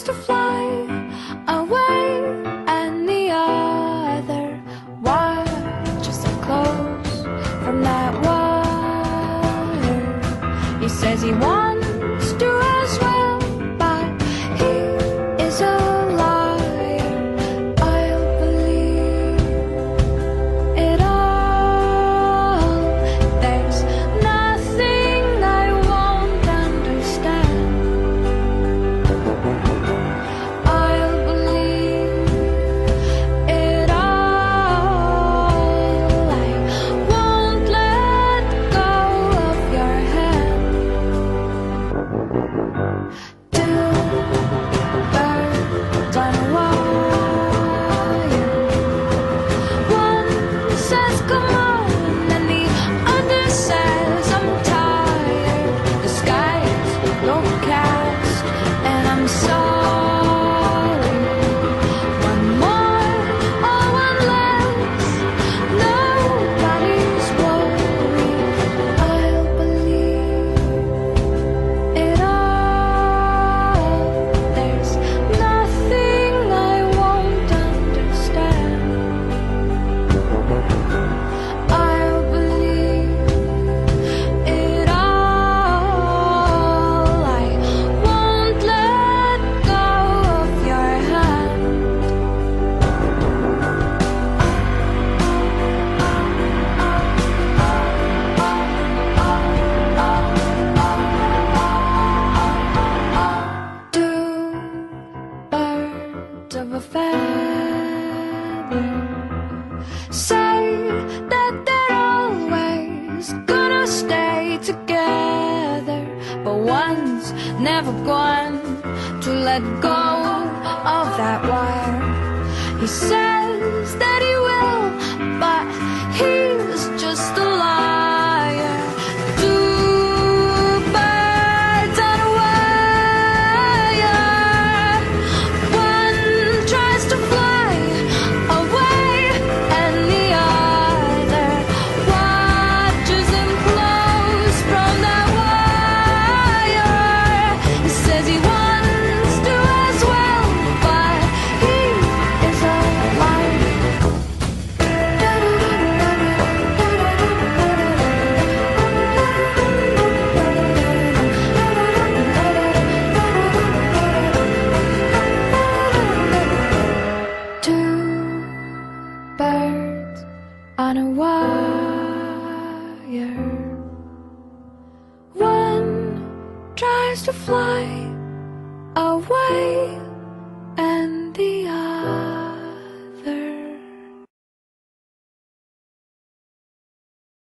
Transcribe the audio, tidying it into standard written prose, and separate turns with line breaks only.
to fly away, and the other watches up close from that wire. He says he wants to as well, but he is a liar. I'll believe it all. There's nothing I won't understand. I'll believe it all. I won't let go of your hand. Two birds on a wire. One says come on, and the other says I'm tired. The sky's overcast, and I'm sorry. One more or one less, nobody's worried. I'll believe it all. There's nothing I won't understand. I'll believe it all. I won't let go of your hand. Two birds of a feather say that they're always gonna stay together, but one's never going to let go of that wire. He says that he will, but he's just a liar. Two birds on a wire. One tries to fly away, and the other watches him close from that wire. He says he wants to as well, but he is a liar. Two birds on a wire. One tries to fly away,